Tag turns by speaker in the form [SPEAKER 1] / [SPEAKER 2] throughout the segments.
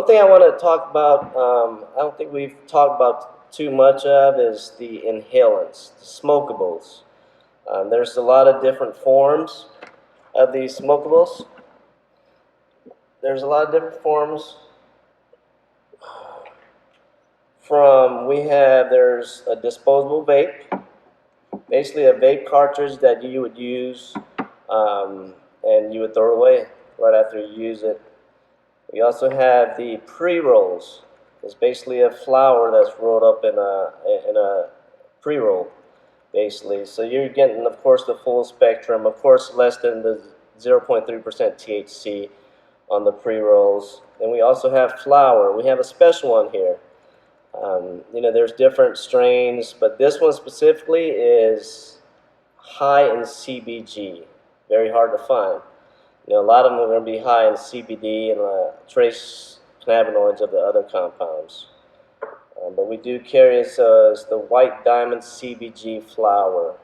[SPEAKER 1] One thing I want to talk about, I don't think we've talked about too much of, is the inhalants, the smokables. There's a lot of different forms of these smokables. There's a lot of different forms. There's a disposable vape, basically a vape cartridge that you would use and you would throw it away right after you use it. We also have the pre-rolls. It's basically a flower that's rolled up in a pre-roll, basically. So you're getting, of course, the full spectrum. Of course, less than the 0.3% THC on the pre-rolls. And we also have flower. We have a special one here. There's different strains, but this one specifically is high in CBG. Very hard to find. A lot of them are going to be high in CBD and trace cannabinoids of the other compounds. But we do carry it's the White Diamond CBG flower.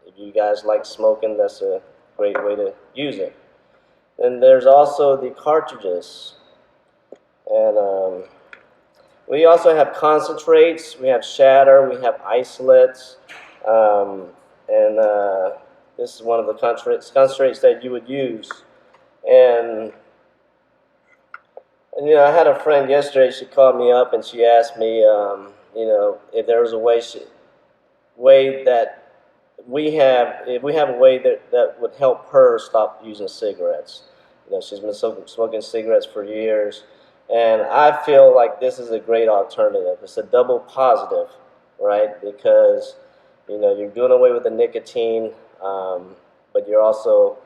[SPEAKER 1] If you guys like smoking, that's a great way to use it. And there's also the cartridges. And we also have concentrates, we have shatter, we have isolates, this is one of the concentrates that you would use. And I had a friend yesterday, she called me up and she asked me, if there was a if we have a way that would help her stop using cigarettes. She's been smoking cigarettes for years. And I feel like this is a great alternative. It's a double positive, right? Because, you're doing away with the nicotine, but you're also,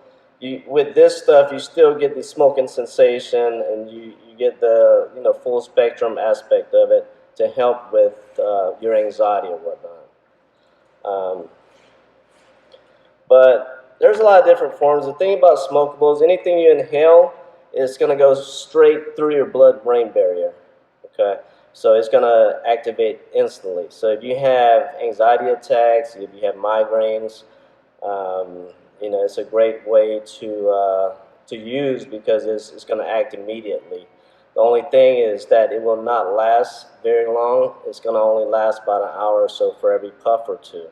[SPEAKER 1] with this stuff, you still get the smoking sensation and you get the, full spectrum aspect of it to help with your anxiety or whatnot. But there's a lot of different forms. The thing about smokables, anything you inhale, it's going to go straight through your blood-brain barrier, okay? So it's going to activate instantly. So if you have anxiety attacks, if you have migraines, it's a great way to use because it's going to act immediately. The only thing is that it will not last very long. It's going to only last about an hour or so for every puff or two.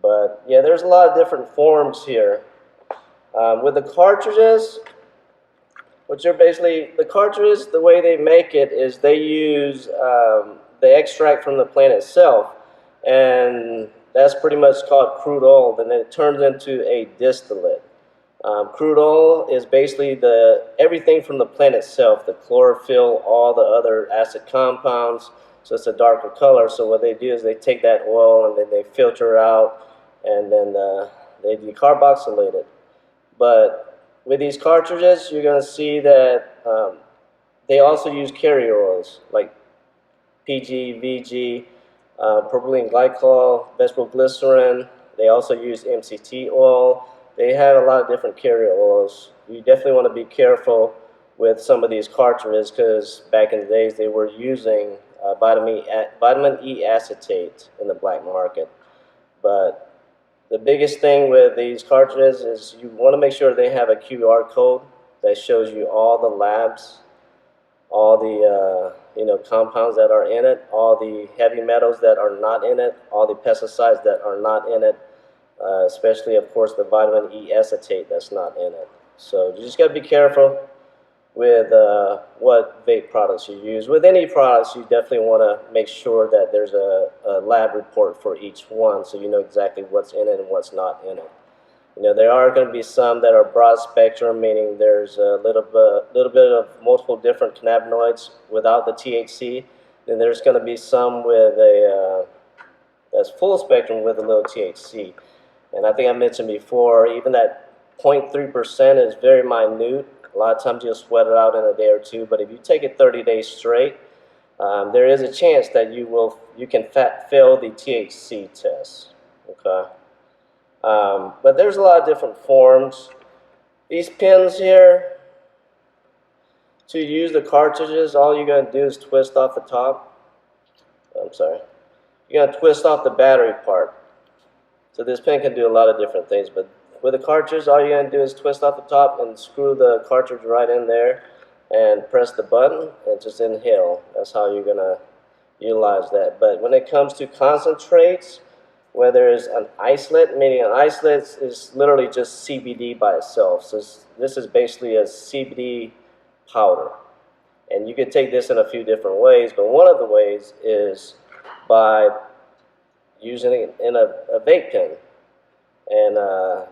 [SPEAKER 1] But yeah, there's a lot of different forms here. With the cartridges, the cartridges, the way they make it is they use the extract from the plant itself, and that's pretty much called crude oil, and then it turns into a distillate. Crude oil is basically everything from the plant itself, the chlorophyll, all the other acid compounds, so it's a darker color. So what they do is they take that oil and then they filter it out, and then they decarboxylate it. But with these cartridges, you're going to see that they also use carrier oils like PG, VG, propylene glycol, vegetable glycerin. They also use MCT oil. They have a lot of different carrier oils. You definitely want to be careful with some of these cartridges because back in the days they were using vitamin E acetate in the black market. But the biggest thing with these cartridges is you want to make sure they have a QR code that shows you all the labs, all the compounds that are in it, all the heavy metals that are not in it, all the pesticides that are not in it, especially, of course, the vitamin E acetate that's not in it. So you just got to be careful with what vape products you use. With any products, you definitely want to make sure that there's a lab report for each one so you know exactly what's in it and what's not in it. There are going to be some that are broad spectrum, meaning there's a little bit of multiple different cannabinoids without the THC. Then there's going to be some with that's full spectrum with a little THC. And I think I mentioned before, even that 0.3% is very minute. A lot of times you'll sweat it out in a day or two, but if you take it 30 days straight, there is a chance that you can fail the THC test. Okay, but there's a lot of different forms. These pins here, to use the cartridges, all you're going to do is twist off the top. You're going to twist off the battery part. So this pin can do a lot of different things, but with the cartridge, all you're going to do is twist off the top and screw the cartridge right in there. and press the button and just inhale. That's how you're gonna utilize that. But when it comes to concentrates, whether it's an isolate, meaning an isolate is literally just CBD by itself. So this is basically a CBD powder. And you can take this in a few different ways, but one of the ways is by using it in a vape pen. And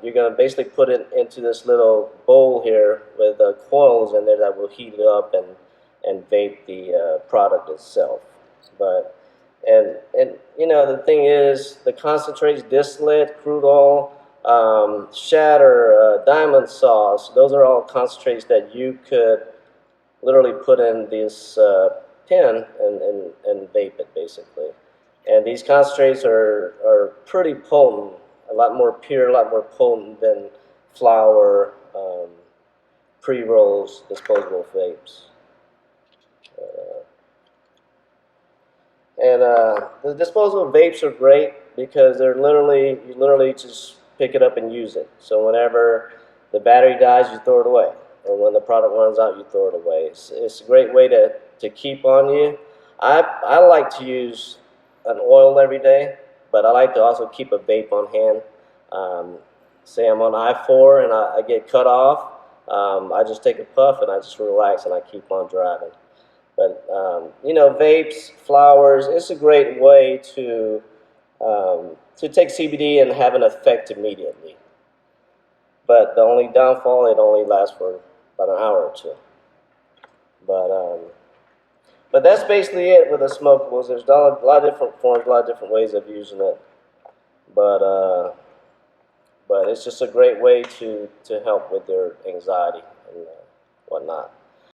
[SPEAKER 1] you're going to basically put it into this little bowl here with coils in there that will heat it up and vape the product itself. But and you know, the thing is, the concentrates, distillate, crude oil, shatter, diamond sauce, those are all concentrates that you could literally put in this pen and vape it basically. And these concentrates are pretty potent, a lot more pure, a lot more potent than flour, pre-rolls, disposable vapes. And the disposable vapes are great because they're literally, you literally just pick it up and use it. So whenever the battery dies, you throw it away. Or when the product runs out, you throw it away. It's a great way to keep on you. I like to use an oil every day, but I like to also keep a vape on hand. Say I'm on I-4 and I get cut off, I just take a puff and I just relax and I keep on driving. But you know, vapes, flowers, it's a great way to take CBD and have an effect immediately. But the only downfall, it only lasts for about an hour or two. But that's basically it with the smokables. There's a lot of different forms, a lot of different ways of using it. But but it's just a great way to help with their anxiety and whatnot.